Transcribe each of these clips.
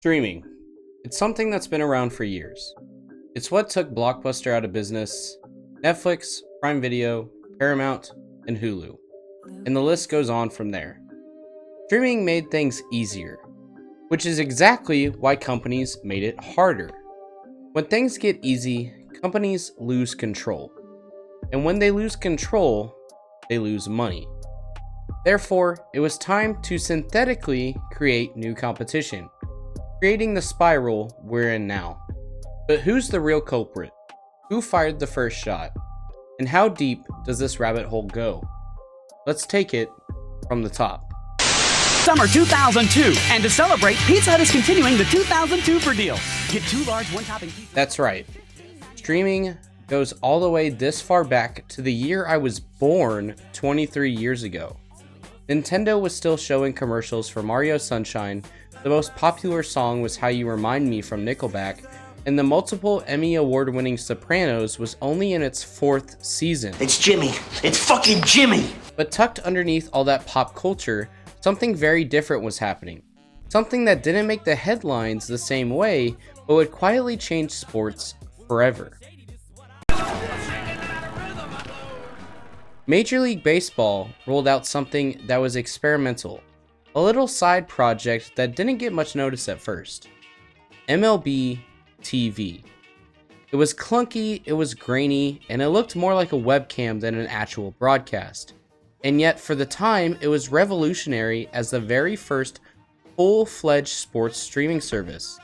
Streaming. It's something that's been around for years. It's what took Blockbuster out of business, Netflix, Prime Video, Paramount, and Hulu. And the list goes on from there. Streaming made things easier, which is exactly why companies made it harder. When things get easy, companies lose control. And when they lose control, they lose money. Therefore, it was time to synthetically create new competition, creating the spiral we're in now. But who's the real culprit? Who fired the first shot? And how deep does this rabbit hole go? Let's take it from the top. Summer 2002, and to celebrate, Pizza Hut is continuing the 2002 for deal. Get 2 large one-topping pizzas. That's right. Streaming goes all the way this far back to the year I was born 23 years ago. Nintendo was still showing commercials for Mario Sunshine, the most popular song was How You Remind Me from Nickelback, and the multiple Emmy award-winning Sopranos was only in its 4th season. It's Jimmy. It's fucking Jimmy! But tucked underneath all that pop culture, something very different was happening. Something that didn't make the headlines the same way, but would quietly change sports forever. Major League Baseball rolled out something that was experimental, a little side project that didn't get much notice at first. MLB TV. It was clunky, it was grainy, and it looked more like a webcam than an actual broadcast. And yet, for the time, it was revolutionary as the very first full-fledged sports streaming service.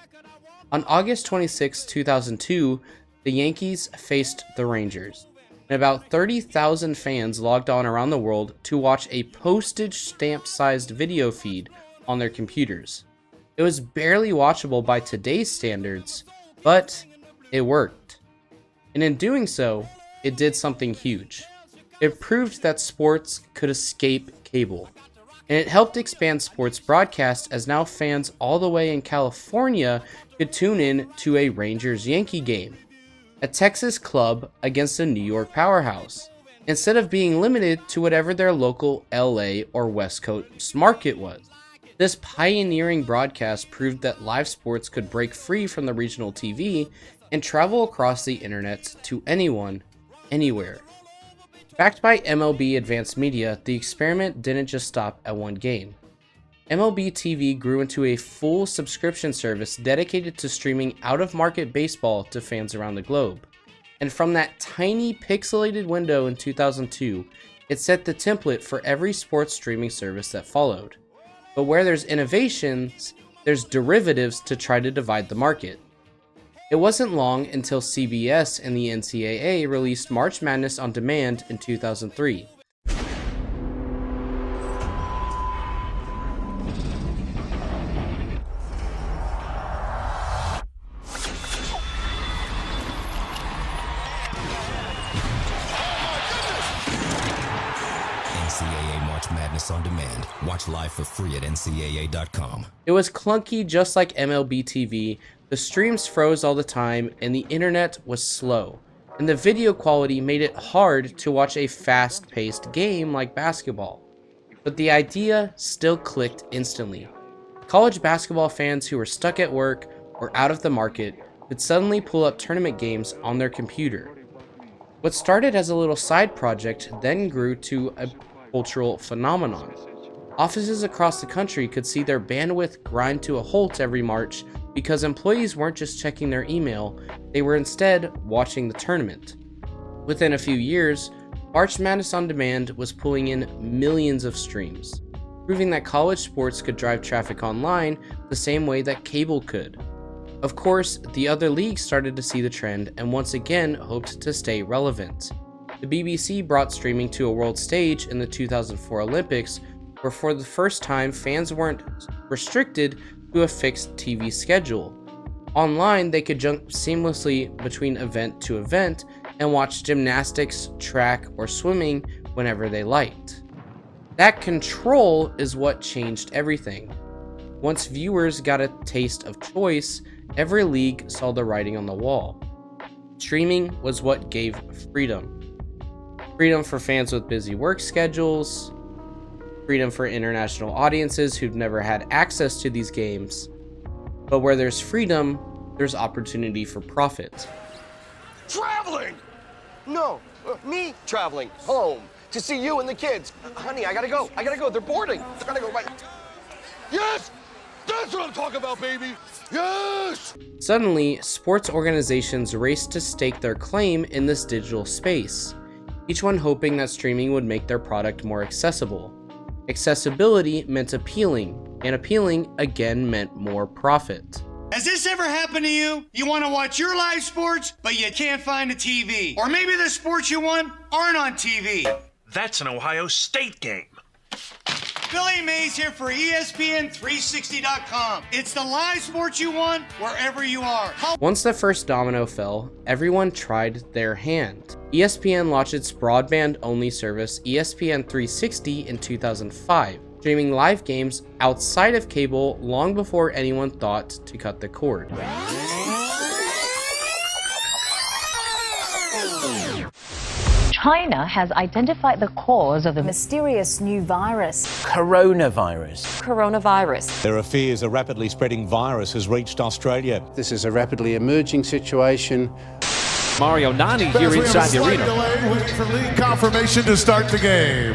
On August 26, 2002, the Yankees faced the Rangers, and about 30,000 fans logged on around the world to watch a postage stamp-sized video feed on their computers. It was barely watchable by today's standards, but it worked. And in doing so, it did something huge. It proved that sports could escape cable, and it helped expand sports broadcast as now fans all the way in California could tune in to a Rangers-Yankee game, a Texas club against a New York powerhouse, instead of being limited to whatever their local LA or West Coast market was. This pioneering broadcast proved that live sports could break free from the regional TV and travel across the internet to anyone, anywhere. Backed by MLB Advanced Media, the experiment didn't just stop at one game. MLB TV grew into a full subscription service dedicated to streaming out-of-market baseball to fans around the globe. And from that tiny pixelated window in 2002, it set the template for every sports streaming service that followed. But where there's innovations, there's derivatives to try to divide the market. It wasn't long until CBS and the NCAA released March Madness on Demand in 2003. NCAA March Madness on Demand. Watch live for free at ncaa.com. It was clunky just like MLB TV, the streams froze all the time, and the internet was slow. And the video quality made it hard to watch a fast-paced game like basketball. But the idea still clicked instantly. College basketball fans who were stuck at work or out of the market could suddenly pull up tournament games on their computer. What started as a little side project then grew to a cultural phenomenon. Offices across the country could see their bandwidth grind to a halt every March because employees weren't just checking their email, they were instead watching the tournament. Within a few years, March Madness on Demand was pulling in millions of streams, proving that college sports could drive traffic online the same way that cable could. Of course, the other leagues started to see the trend and once again hoped to stay relevant. The BBC brought streaming to a world stage in the 2004 Olympics, where for the first time fans weren't restricted to a fixed TV schedule. Online, they could jump seamlessly between event to event and watch gymnastics, track, or swimming whenever they liked. That control is what changed everything. Once viewers got a taste of choice, every league saw the writing on the wall. Streaming was what gave freedom. Freedom for fans with busy work schedules, freedom for international audiences who've never had access to these games, But where there's freedom, there's opportunity for profit. Traveling! No, me traveling home to see you and the kids. Honey, I gotta go. They're boarding. I gotta go right. Yes! That's what I'm talking about, baby! Yes! Suddenly, sports organizations raced to stake their claim in this digital space, each one hoping that streaming would make their product more accessible. Accessibility meant appealing, and appealing again meant more profit. Has this ever happened to you? You want to watch your live sports, but you can't find a TV. Or maybe the sports you want aren't on TV. That's an Ohio State game. Billy Mays here for ESPN360.com. It's the live sports you want wherever you are. Once the first domino fell, everyone tried their hand. ESPN launched its broadband-only service ESPN360 in 2005, streaming live games outside of cable long before anyone thought to cut the cord. China has identified the cause of the mysterious new virus. Coronavirus. There are fears a rapidly spreading virus has reached Australia. This is a rapidly emerging situation. Mario Nani here inside the arena. Delay, waiting for league confirmation to start the game.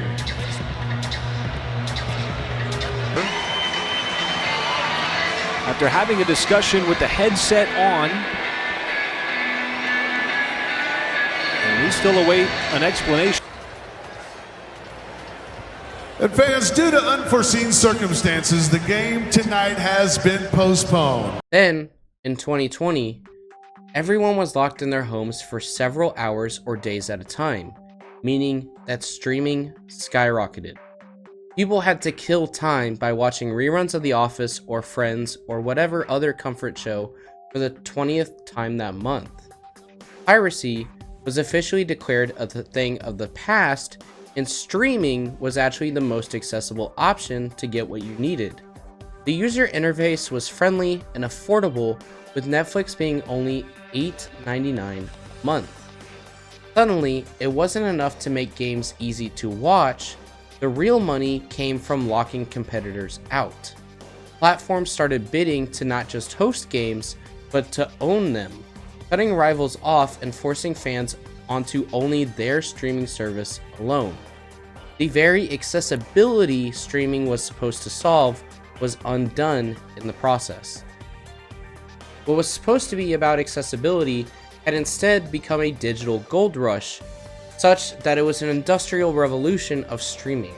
After having a discussion with the headset on, and we still await an explanation. And fans, due to unforeseen circumstances, the game tonight has been postponed. Then, in 2020, everyone was locked in their homes for several hours or days at a time, meaning that streaming skyrocketed. People had to kill time by watching reruns of The Office or Friends or whatever other comfort show for the 20th time that month. Piracy was officially declared a thing of the past, and streaming was actually the most accessible option to get what you needed. The user interface was friendly and affordable, with Netflix being only $8.99 a month. Suddenly, it wasn't enough to make games easy to watch. The real money came from locking competitors out. Platforms started bidding to not just host games, but to own them, cutting rivals off and forcing fans onto only their streaming service alone. The very accessibility streaming was supposed to solve was undone in the process. What was supposed to be about accessibility had instead become a digital gold rush, such that it was an industrial revolution of streaming.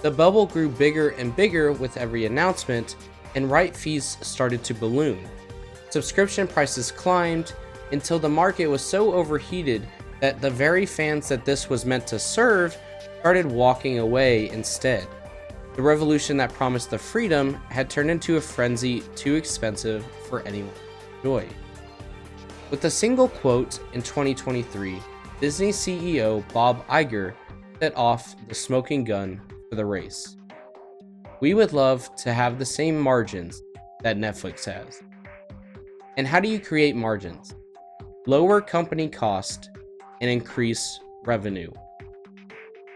The bubble grew bigger and bigger with every announcement, and right fees started to balloon. Subscription prices climbed until the market was so overheated that the very fans that this was meant to serve started walking away instead. The revolution that promised the freedom had turned into a frenzy too expensive for anyone to enjoy. With a single quote in 2023, Disney CEO Bob Iger set off the smoking gun for the race. We would love to have the same margins that Netflix has. And how do you create margins? Lower company cost and increase revenue.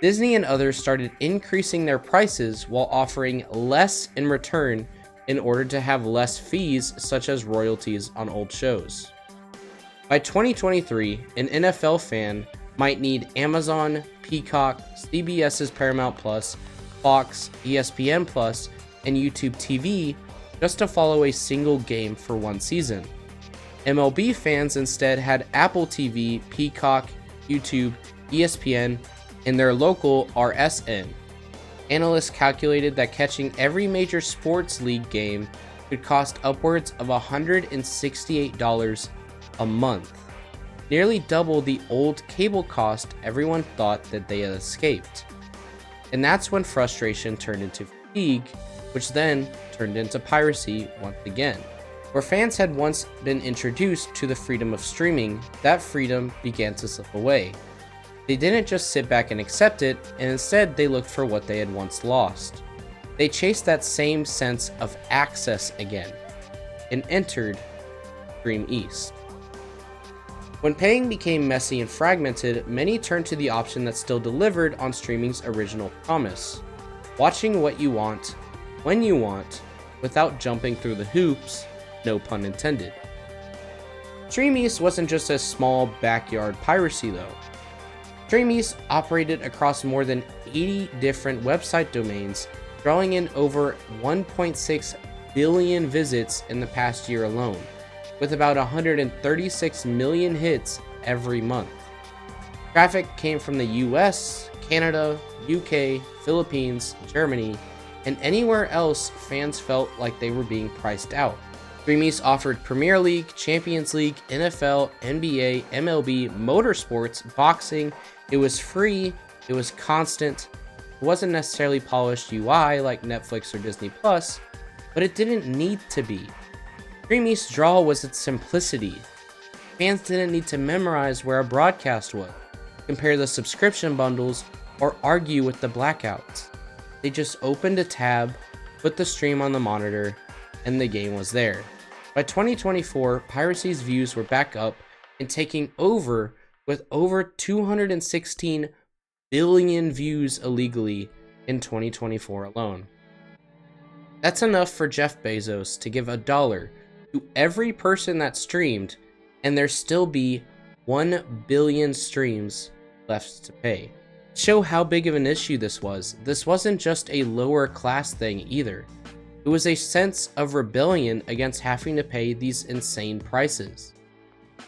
Disney and others started increasing their prices while offering less in return in order to have less fees, such as royalties on old shows. By 2023, an NFL fan might need Amazon, Peacock, CBS's Paramount Plus, Fox, ESPN Plus, and YouTube TV just to follow a single game for one season. MLB fans instead had Apple TV, Peacock, YouTube, ESPN, and their local RSN. Analysts calculated that catching every major sports league game could cost upwards of $168 a month, nearly double the old cable cost everyone thought that they had escaped. And that's when frustration turned into fatigue, which then turned into piracy once again. Where fans had once been introduced to the freedom of streaming, that freedom began to slip away. They didn't just sit back and accept it, and instead they looked for what they had once lost. They chased that same sense of access again, and entered Streameast. When paying became messy and fragmented, many turned to the option that still delivered on streaming's original promise: watching what you want, when you want, without jumping through the hoops no pun intended. Streameast wasn't just a small backyard piracy though. Streameast operated across more than 80 different website domains, drawing in over 1.6 billion visits in the past year alone, with about 136 million hits every month. Traffic came from the US, Canada, UK, Philippines, Germany, and anywhere else fans felt like they were being priced out. Streameast offered Premier League, Champions League, NFL, NBA, MLB, motorsports, boxing. It was free, it was constant, it wasn't necessarily polished UI like Netflix or Disney Plus, but it didn't need to be. Streameast's draw was its simplicity. Fans didn't need to memorize where a broadcast was, compare the subscription bundles, or argue with the blackouts. They just opened a tab, put the stream on the monitor, and the game was there. By 2024, Piracy's views were back up and taking over with over 216 billion views illegally in 2024 alone. That's enough for Jeff Bezos to give $1 to every person that streamed, and there still be 1 billion streams left to pay. To show how big of an issue this wasn't just a lower class thing either. It was a sense of rebellion against having to pay these insane prices.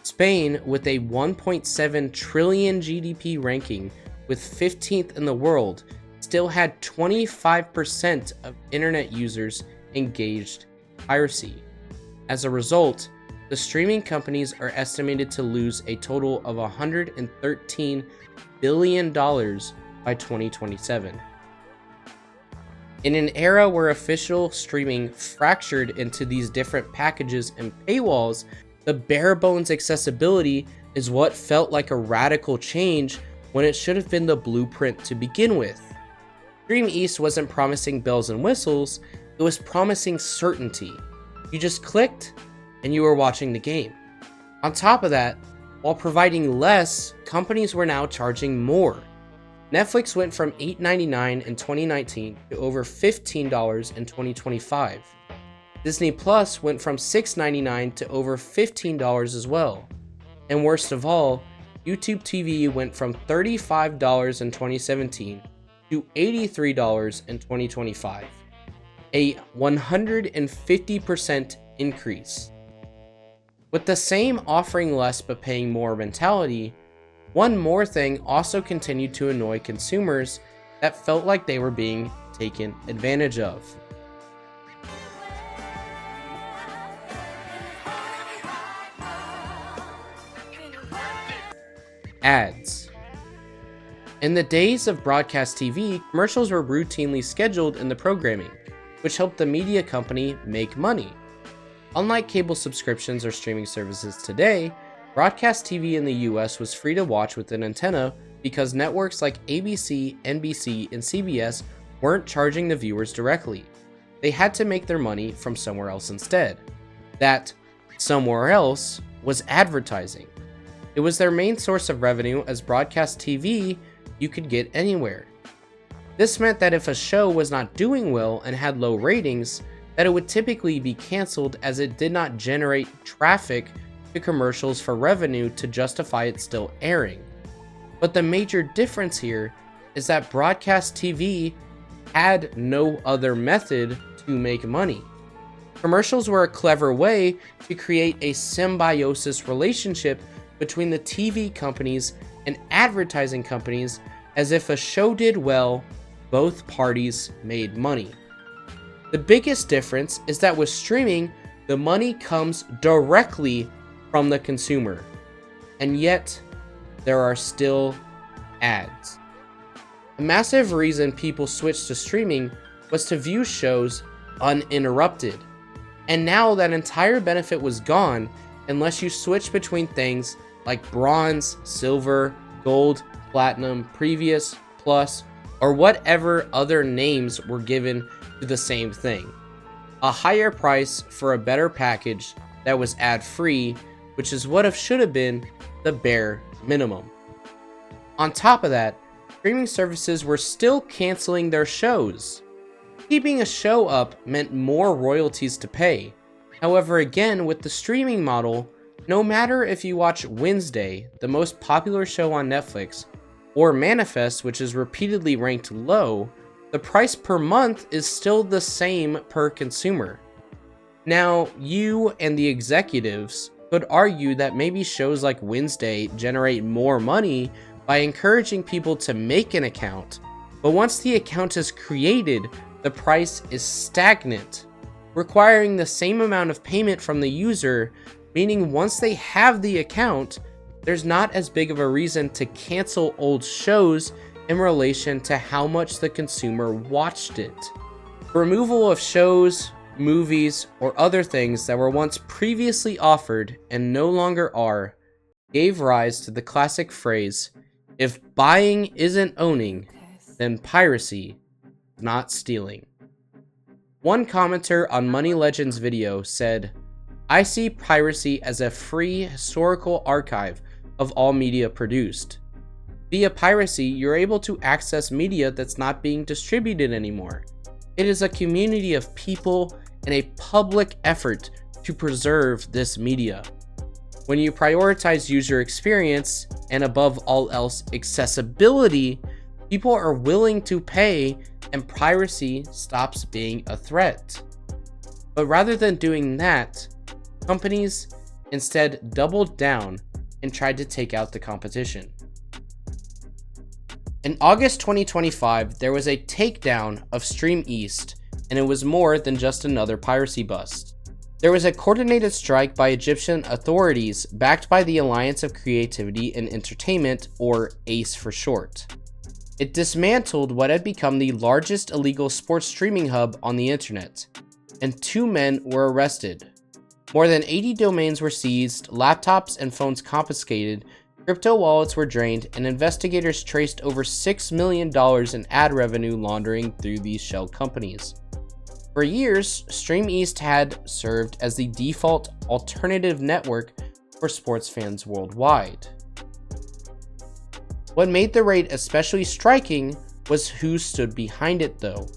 Spain, with a 1.7 trillion GDP ranking, with 15th in the world, still had 25% of internet users engaged in piracy. As a result, the streaming companies are estimated to lose a total of $113 billion by 2027. In an era where official streaming fractured into these different packages and paywalls, the bare bones accessibility is what felt like a radical change when it should have been the blueprint to begin with. Streameast wasn't promising bells and whistles, it was promising certainty. You just clicked and you were watching the game. On top of that, while providing less, companies were now charging more. Netflix went from $8.99 in 2019 to over $15 in 2025. Disney Plus went from $6.99 to over $15 as well. And worst of all, YouTube TV went from $35 in 2017 to $83 in 2025. A 150% increase. With the same offering less but paying more mentality, one more thing also continued to annoy consumers that felt like they were being taken advantage of. Ads. In the days of broadcast TV, commercials were routinely scheduled in the programming, which helped the media company make money. Unlike cable subscriptions or streaming services today, broadcast TV in the US was free to watch with an antenna because networks like ABC, NBC, and CBS weren't charging the viewers directly. They had to make their money from somewhere else instead. That somewhere else was advertising. It was their main source of revenue, as broadcast TV you could get anywhere. This meant that if a show was not doing well and had low ratings, that it would typically be canceled, as it did not generate traffic to commercials for revenue to justify it still airing. But the major difference here is that broadcast TV had no other method to make money. Commercials were a clever way to create a symbiosis relationship between the TV companies and advertising companies, as if a show did well, both parties made money. The biggest difference is that with streaming, the money comes directly from the consumer, and yet there are still ads. A massive reason people switched to streaming was to view shows uninterrupted, and now that entire benefit was gone unless you switch between things like bronze, silver, gold, platinum, previous, plus, or whatever other names were given to the same thing. A higher price for a better package that was ad-free, which is what should have been the bare minimum. On top of that, streaming services were still canceling their shows. Keeping a show up meant more royalties to pay, However, again, with the streaming model, no matter if you watch Wednesday, the most popular show on Netflix, or Manifest, which is repeatedly ranked low, the price per month is still the same per consumer. Now, you and the executives could argue that maybe shows like Wednesday generate more money by encouraging people to make an account, but once the account is created, the price is stagnant, requiring the same amount of payment from the user, meaning once they have the account, there's not as big of a reason to cancel old shows in relation to how much the consumer watched it. Removal of shows, movies, or other things that were once previously offered and no longer are, gave rise to the classic phrase, "If buying isn't owning, then piracy is not stealing." One commenter on Money Legends' video said, "I see piracy as a free historical archive of all media produced. Via piracy, you're able to access media that's not being distributed anymore. It is a community of people and a public effort to preserve this media. When you prioritize user experience and above all else accessibility, people are willing to pay and piracy stops being a threat." But rather than doing that, companies instead doubled down and tried to take out the competition. In August 2025, there was a takedown of Streameast, and it was more than just another piracy bust. There was a coordinated strike by Egyptian authorities backed by the Alliance of Creativity and Entertainment, or ACE for short. It dismantled what had become the largest illegal sports streaming hub on the internet, and 2 men were arrested. More than 80 domains were seized, laptops and phones confiscated, crypto wallets were drained, and investigators traced over $6 million in ad revenue laundering through these shell companies. For years, Streameast had served as the default alternative network for sports fans worldwide. What made the raid especially striking was who stood behind it though.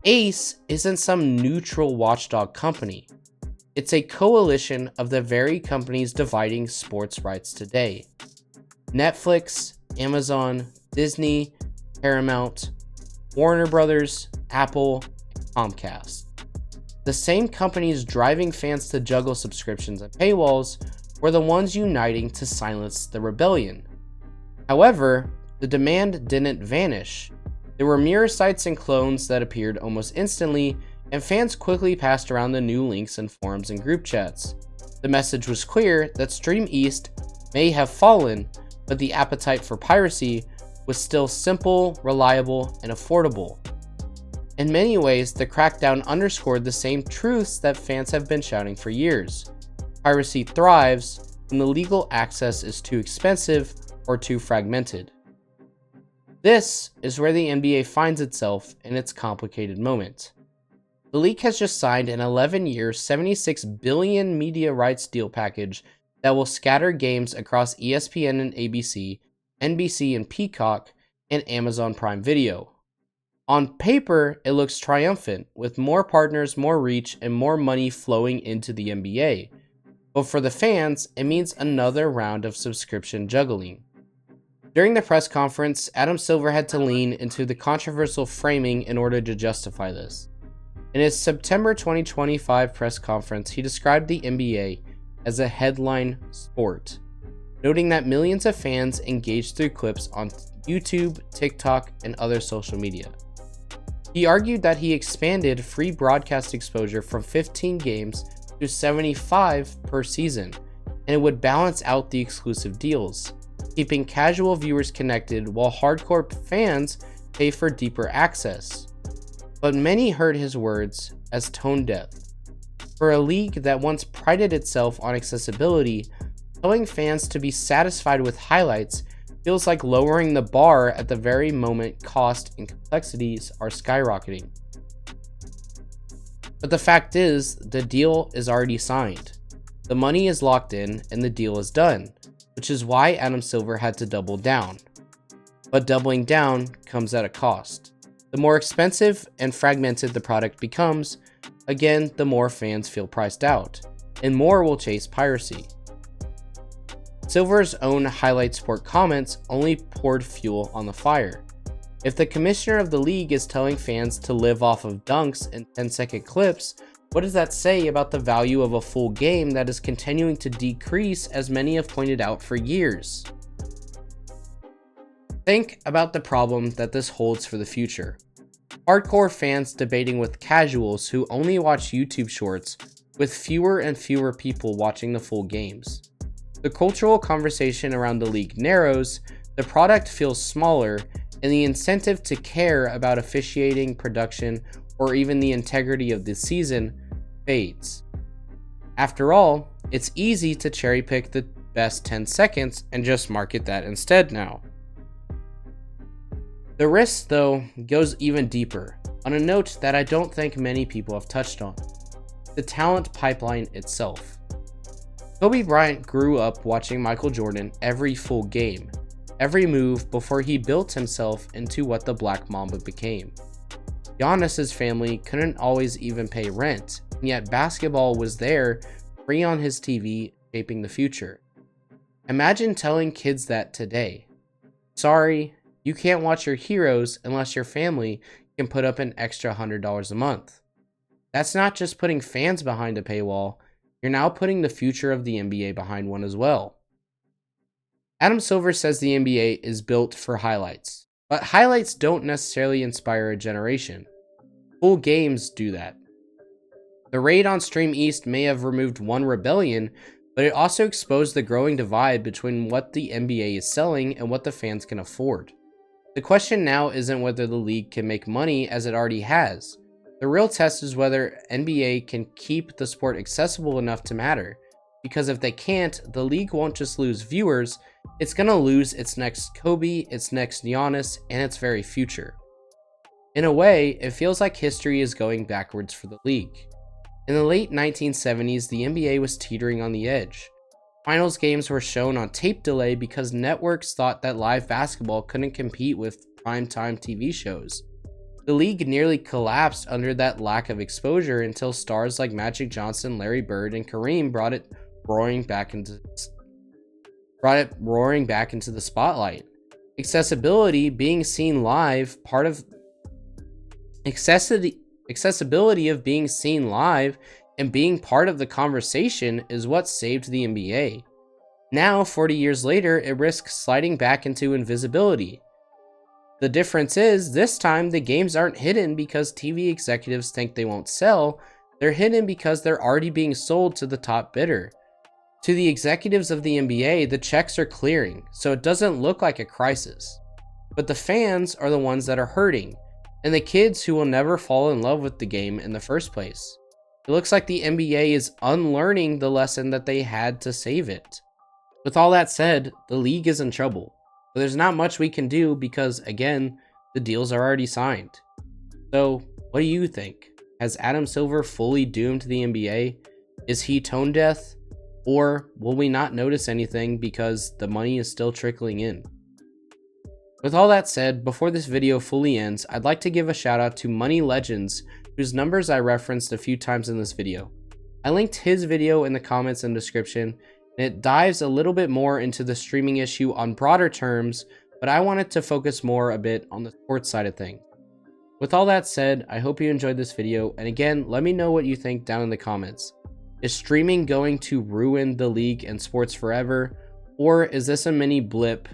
ACE isn't some neutral watchdog company. It's a coalition of the very companies dividing sports rights today. Netflix, Amazon, Disney, Paramount, Warner Brothers, Apple, and Comcast. The same companies driving fans to juggle subscriptions and paywalls were the ones uniting to silence the rebellion. However, the demand didn't vanish. There were mirror sites and clones that appeared almost instantly, and fans quickly passed around the new links in forums and group chats. The message was clear that Streameast may have fallen, but the appetite for piracy was still simple, reliable, and affordable. In many ways, the crackdown underscored the same truths that fans have been shouting for years. Piracy thrives when the legal access is too expensive or too fragmented. This is where the NBA finds itself in its complicated moment. The league has just signed an 11-year, $76 billion media rights deal package that will scatter games across ESPN and ABC, NBC and Peacock, and Amazon Prime Video. On paper, it looks triumphant, with more partners, more reach, and more money flowing into the NBA. But for the fans, it means another round of subscription juggling. During the press conference, Adam Silver had to lean into the controversial framing in order to justify this. In his September 2025 press conference, he described the NBA as a headline sport, noting that millions of fans engaged through clips on YouTube, TikTok, and other social media. He argued that he expanded free broadcast exposure from 15 games to 75 per season, and it would balance out the exclusive deals, keeping casual viewers connected while hardcore fans pay for deeper access. But many heard his words as tone deaf. For a league that once prided itself on accessibility, telling fans to be satisfied with highlights feels like lowering the bar at the very moment cost and complexities are skyrocketing. But the fact is, the deal is already signed. The money is locked in and the deal is done, which is why Adam Silver had to double down. But doubling down comes at a cost. The more expensive and fragmented the product becomes, Again, the more fans feel priced out, and more will chase piracy. Silver's own highlight sport comments only poured fuel on the fire. If the commissioner of the league is telling fans to live off of dunks and 10-second clips, what does that say about the value of a full game that is continuing to decrease, as many have pointed out for years? Think about the problem that this holds for the future. Hardcore fans debating with casuals who only watch YouTube shorts, with fewer and fewer people watching the full games. The cultural conversation around the league narrows, the product feels smaller, and the incentive to care about officiating, production, or even the integrity of the season fades. After all, it's easy to cherry pick the best 10 seconds and just market that instead now. The risk, though, goes even deeper, on a note that I don't think many people have touched on: the talent pipeline itself. Kobe Bryant grew up watching Michael Jordan every full game, every move before he built himself into what the Black Mamba became. Giannis's family couldn't always even pay rent, and yet basketball was there, free on his TV, shaping the future. Imagine telling kids that today. Sorry, you can't watch your heroes unless your family can put up an extra $100 a month. That's not just putting fans behind a paywall, you're now putting the future of the NBA behind one as well. Adam Silver says the NBA is built for highlights, but highlights don't necessarily inspire a generation. Full games do that. The raid on Streameast may have removed one rebellion, but it also exposed the growing divide between what the NBA is selling and what the fans can afford. The question now isn't whether the league can make money, as it already has. The real test is whether NBA can keep the sport accessible enough to matter, because if they can't, the league won't just lose viewers, it's going to lose its next Kobe, its next Giannis, and its very future. In a way, it feels like history is going backwards for the league. In the late 1970s, the NBA was teetering on the edge. Finals games were shown on tape delay because networks thought that live basketball couldn't compete with primetime TV shows. The league nearly collapsed under that lack of exposure until stars like Magic Johnson, Larry Bird, and Kareem brought it roaring back into the spotlight. Accessibility of being seen live and being part of the conversation is what saved the NBA. Now, 40 years later, it risks sliding back into invisibility. The difference is, this time the games aren't hidden because TV executives think they won't sell, they're hidden because they're already being sold to the top bidder. To the executives of the NBA, the checks are clearing, so it doesn't look like a crisis. But the fans are the ones that are hurting, and the kids who will never fall in love with the game in the first place. It looks like the NBA is unlearning the lesson that they had to save it. With all that said, the league is in trouble, but there's not much we can do because, again, the deals are already signed. So, what do you think? Has Adam Silver fully doomed the NBA? Is he tone deaf? Or will we not notice anything because the money is still trickling in? With all that said, before this video fully ends, I'd like to give a shout out to Money Legends, whose numbers I referenced a few times in this video. I linked his video in the comments and description, and it dives a little bit more into the streaming issue on broader terms, but I wanted to focus more a bit on the sports side of things. With all that said, I hope you enjoyed this video, and again, let me know what you think down in the comments. Is streaming going to ruin the league and sports forever, or is this a mini blip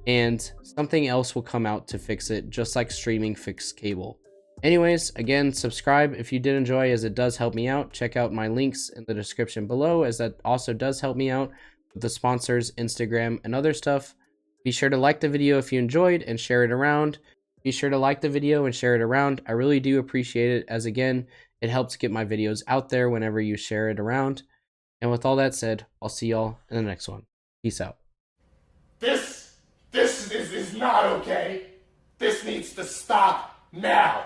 and something else will come out to fix it, just like streaming fixed cable? Anyways, again, subscribe if you did enjoy, as it does help me out. Check out my links in the description below, as that also does help me out with the sponsors, Instagram, and other stuff. Be sure to like the video if you enjoyed and share it around. Be sure to like the video and share it around. I really do appreciate it, as again, it helps get my videos out there whenever you share it around. And with all that said, I'll see y'all in the next one. Peace out. This is not okay. This needs to stop now.